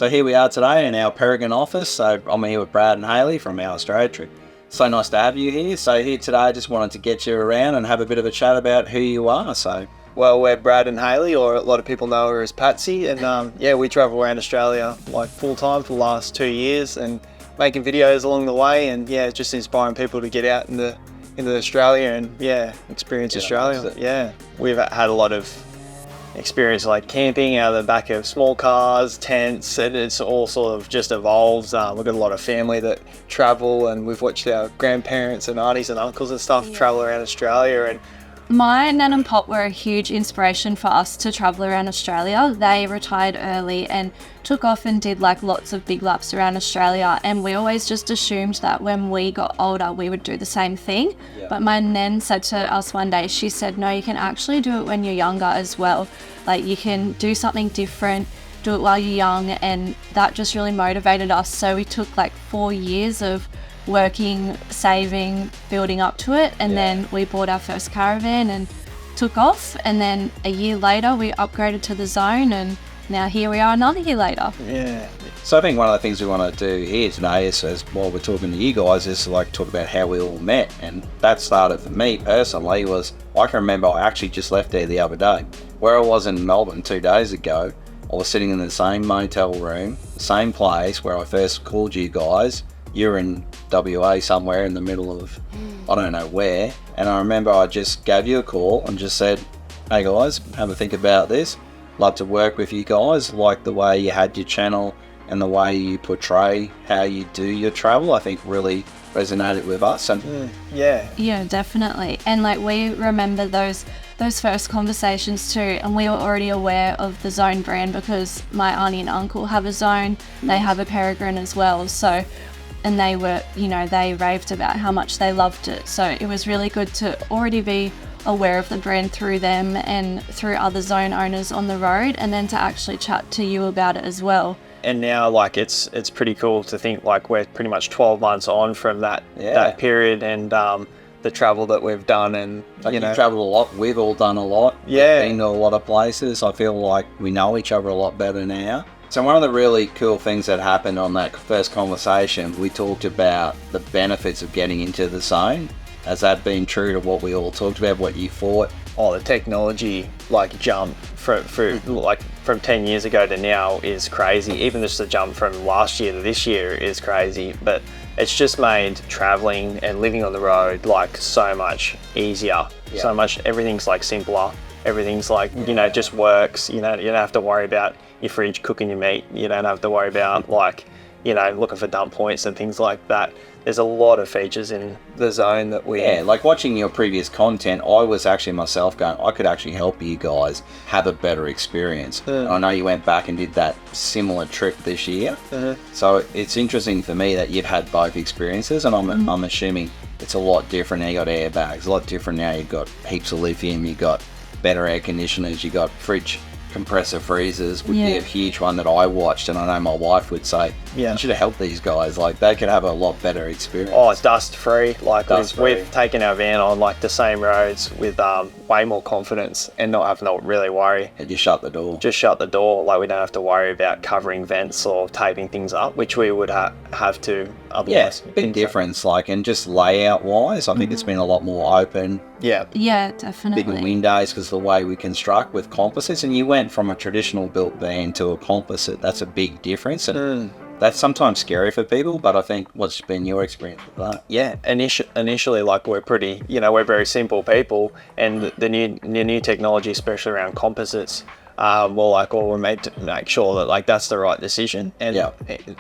So here we are today in our Peregrine office. So I'm here with Brad and Hayley from our Australia trip. So nice to have you here. So here today, I just wanted to get you around and have a bit of a chat about who you are. So, well, we're Brad and Hayley, or a lot of people know her as Patsy, and we travel around Australia like full time for the last 2 years and making videos along the way, and just inspiring people to get out into Australia and experience Australia. Yeah, we've had a lot of experience like camping out of the back of small cars, tents, and it's all sort of just evolves. We've got a lot of family that travel, and we've watched our grandparents and aunties and uncles and stuff travel around Australia. And my nan and pop were a huge inspiration for us to travel around Australia. They retired early and took off and did like lots of big laps around Australia, and we always just assumed that when we got older we would do the same thing. But my nan said to us one day, she said, no, you can actually do it when you're younger as well. Like, you can do something different, do it while you're young, and that just really motivated us. So we took like 4 years of working, saving, building up to it, and then we bought our first caravan and took off, and then a year later we upgraded to the Zone, and now here we are another year later. So I think one of the things we want to do here today is, while we're talking to you guys, is like talk about how we all met. And that started for me personally was, I can remember I actually just left there the other day. Where I was in Melbourne 2 days ago, I was sitting in the same motel room, the same place where I first called you guys. You're in WA somewhere in the middle of, I don't know where. And I remember I just gave you a call and just said, hey guys, have a think about this. Love to work with you guys. Like the way you had your channel and the way you portray how you do your travel, I think really resonated with us. And yeah, definitely. And like, we remember those first conversations too, and we were already aware of the Zone brand because my auntie and uncle have a Zone. They have a Peregrine as well. So, and they were, they raved about how much they loved it. So it was really good to already be aware of the brand through them and through other Zone owners on the road, and then to actually chat to you about it as well. And now, like, it's pretty cool to think like we're pretty much 12 months on from that period, and the travel that we've done, and you've traveled a lot. We've all done a lot. Yeah, we've been to a lot of places. I feel like we know each other a lot better now. So one of the really cool things that happened on that first conversation, we talked about the benefits of getting into the Zone. Has that been true to what we all talked about, what you thought? Oh, the technology like jump from 10 years ago to now is crazy. Even just the jump from last year to this year is crazy. But it's just made traveling and living on the road like so much easier. So much, everything's like simpler. Everything's like, just works. You don't have to worry about your fridge cooking your meat. You don't have to worry about like, looking for dump points and things like that. There's a lot of features in the Zone that we... Yeah, like watching your previous content, I was actually myself going, I could actually help you guys have a better experience. I know you went back and did that similar trip this year. So it's interesting for me that you've had both experiences, and I'm assuming it's a lot different now. You got airbags, a lot different now. You've got heaps of lithium, you got better air conditioners, you got fridge compressor freezers would be a huge one that I watched, and I know my wife would say, you should have helped these guys, like they could have a lot better experience. Oh, it's dust free. Like we've taken our van on like the same roads with way more confidence and not having to really worry. And you shut the door. Just shut the door. Like, we don't have to worry about covering vents or taping things up, which we would have to otherwise. Big difference, like, and just layout wise, I think it's been a lot more open. Yeah, definitely. Bigger windows because the way we construct with composites, and you went from a traditional built van to a composite. That's a big difference, and that's sometimes scary for people, but I think what's been your experience with that? Yeah, initially, like, we're pretty, we're very simple people, and the new technology, especially around composites, we're made to make sure that like that's the right decision. And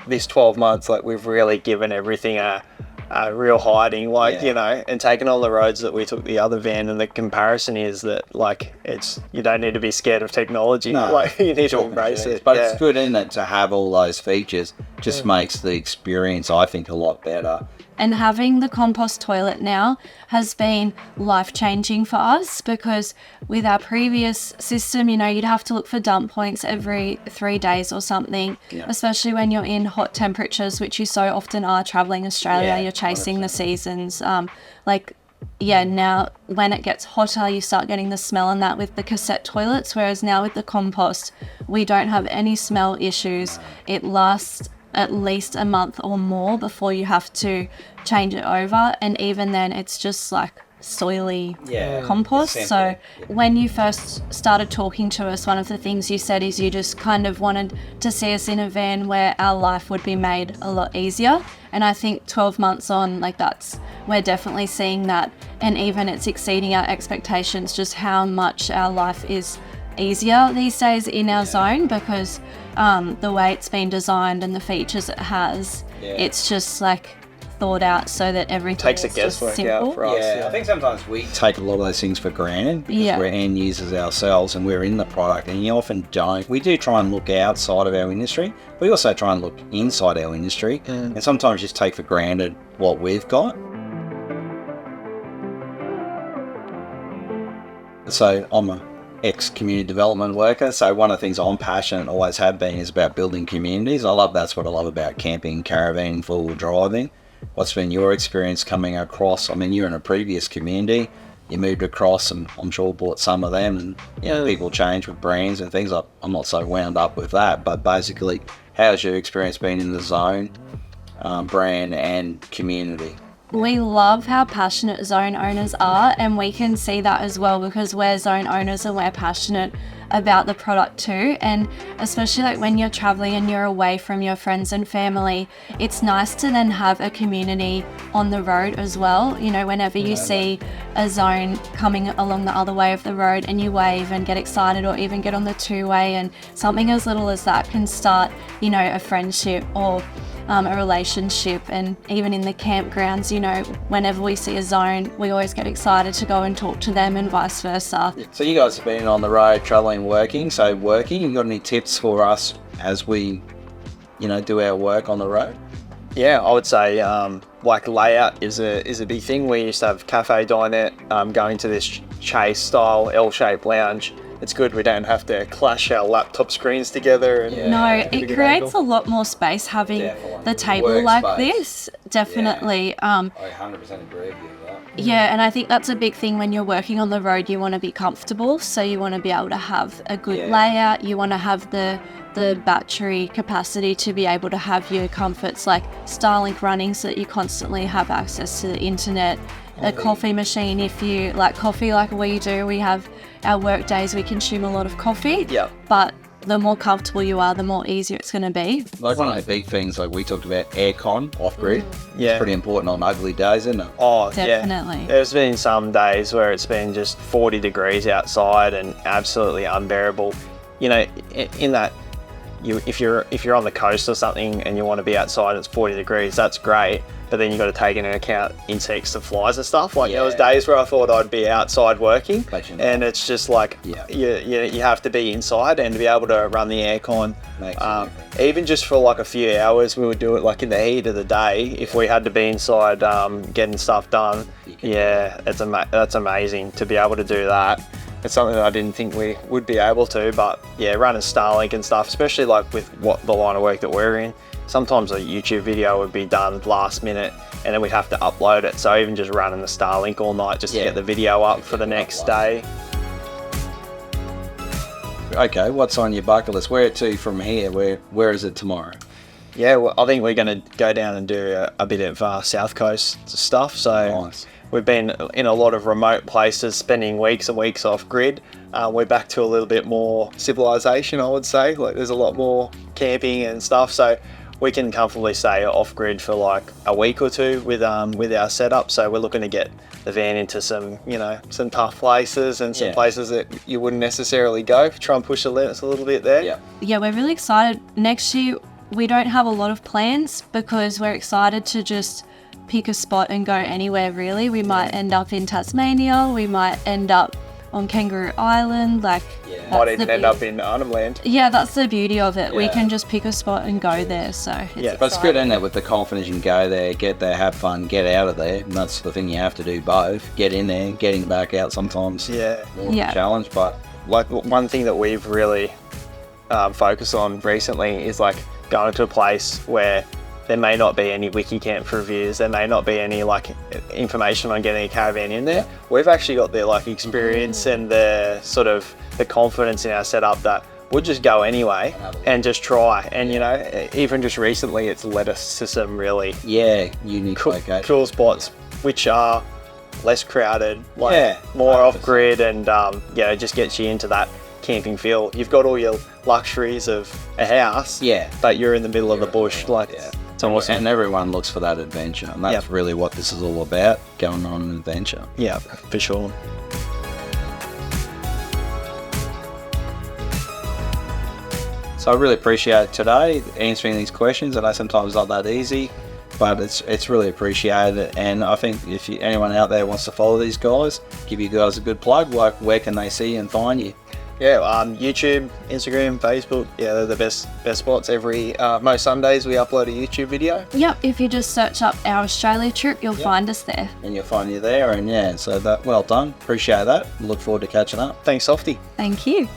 this 12 months, like, we've really given everything a real hiding, like, and taken on the roads that we took the other van, and the comparison is that, like, you don't need to be scared of technology. Like, you need to embrace it. But it's good, isn't it, to have all those features. Just makes the experience, I think, a lot better. And having the compost toilet now has been life-changing for us, because with our previous system, you'd have to look for dump points every 3 days or something, especially when you're in hot temperatures, which you so often are traveling Australia. You're chasing 100%. The seasons. Like, yeah, now when it gets hotter, you start getting the smell and that with the cassette toilets, whereas now with the compost, we don't have any smell issues. It lasts at least a month or more before you have to change it over, and even then it's just like soily compost. So when you first started talking to us, one of the things you said is you just kind of wanted to see us in a van where our life would be made a lot easier, and I think 12 months on, like we're definitely seeing that, and even it's exceeding our expectations just how much our life is easier these days in our zone, because the way it's been designed and the features it has, it's just like thought out so that everything takes the is just guesswork simple. out for us. I think sometimes we take a lot of those things for granted because we're end users ourselves and we're in the product, and you often don't. We do try and look outside of our industry, but we also try and look inside our industry, and sometimes just take for granted what we've got. So I'm a ex-community development worker, so one of the things I'm passionate, always have been, is about building communities. That's what I love about camping, caravan, four-wheel driving. What's been your experience coming across? I mean, you're in a previous community, you moved across, and I'm sure bought some of them, and people change with brands and things. I'm not so wound up with that, but basically, how's your experience been in the zone, brand and community? We love how passionate zone owners are, and we can see that as well because we're zone owners and we're passionate about the product too. And especially like when you're traveling and you're away from your friends and family, it's nice to then have a community on the road as well. You know, whenever you see a zone coming along the other way of the road and you wave and get excited, or even get on the two-way, and something as little as that can start, you know, a friendship or a relationship. And even in the campgrounds, you know, whenever we see a zone, we always get excited to go and talk to them, and vice versa. So you guys have been on the road traveling, working. So you got any tips for us as we, you know, do our work on the road? Yeah, I would say like layout is a big thing. We used to have cafe dinette, going to this chase style L-shaped lounge. It's good we don't have to clash our laptop screens together. And No, it creates a lot more space having the table Workspace. like this. Definitely. I 100% agree with you with that. Yeah, and I think that's a big thing when you're working on the road. You want to be comfortable, so you want to be able to have a good layout. You want to have the battery capacity to be able to have your comforts like Starlink running, so that you constantly have access to the internet. A coffee machine, if you like coffee like we do. We have our work days, we consume a lot of coffee. But the more comfortable you are, the more easier it's going to be. Like one of the big things, like we talked about aircon off-grid. It's pretty important on ugly days, isn't it? Oh, Definitely. yeah. There's been some days where it's been just 40 degrees outside and absolutely unbearable. You know, in that, if you're on the coast or something and you want to be outside and it's 40 degrees, that's great. But then you've got to take into account insects and flies and stuff. Like there was days where I thought I'd be outside working, and it's just like you have to be inside and to be able to run the aircon. Even just for like a few hours, we would do it like in the heat of the day. If we had to be inside getting stuff done, that's amazing to be able to do that. It's something that I didn't think we would be able to, but running Starlink and stuff, especially like with what the line of work that we're in, sometimes a YouTube video would be done last minute and then we'd have to upload it. So even just running the Starlink all night just to get the video up for the next day. Okay, what's on your bucket list? Where to from here? Where is it tomorrow? Yeah, well, I think we're going to go down and do a bit of South Coast stuff. So we've been in a lot of remote places, spending weeks and weeks off grid. We're back to a little bit more civilization, I would say. Like there's a lot more camping and stuff. So we can comfortably stay off grid for like a week or two with our setup. So we're looking to get the van into some tough places and some places that you wouldn't necessarily go. Try and push the limits a little bit there. Yeah, we're really excited. Next year, we don't have a lot of plans because we're excited to just pick a spot and go anywhere really. We might end up in Tasmania, we might end up on Kangaroo Island, might even end up in Arnhem Land. Yeah, that's the beauty of it. We can just pick a spot and go there. So but it's good, isn't it, with the confidence you can go there, get there, have fun, get out of there. And that's the thing, you have to do both. Get in there, getting back out sometimes more of a challenge. But like one thing that we've really focused on recently is like going to a place where there may not be any wiki camp reviews, there may not be any like information on getting a caravan in there. We've actually got the like experience and the sort of the confidence in our setup that we'll just go anyway and just try. And you know, even just recently, it's led us to some really unique cool spots, which are less crowded, like more off grid, and just gets you into that camping feel. You've got all your luxuries of a house, but you're in the middle of the bush, it's awesome. And everyone looks for that adventure, and that's really what this is all about, going on an adventure. Yeah, for sure. So I really appreciate today answering these questions. I know sometimes it's not that easy, but it's really appreciated. And I think if anyone out there wants to follow these guys, give you guys a good plug, like where can they see and find you? Yeah, YouTube, Instagram, Facebook, they're the best spots. Most Sundays we upload a YouTube video. Yep, if you just search up our Australia trip, you'll find us there. And you'll find you there, and so that, well done. Appreciate that. Look forward to catching up. Thanks, Tofty. Thank you.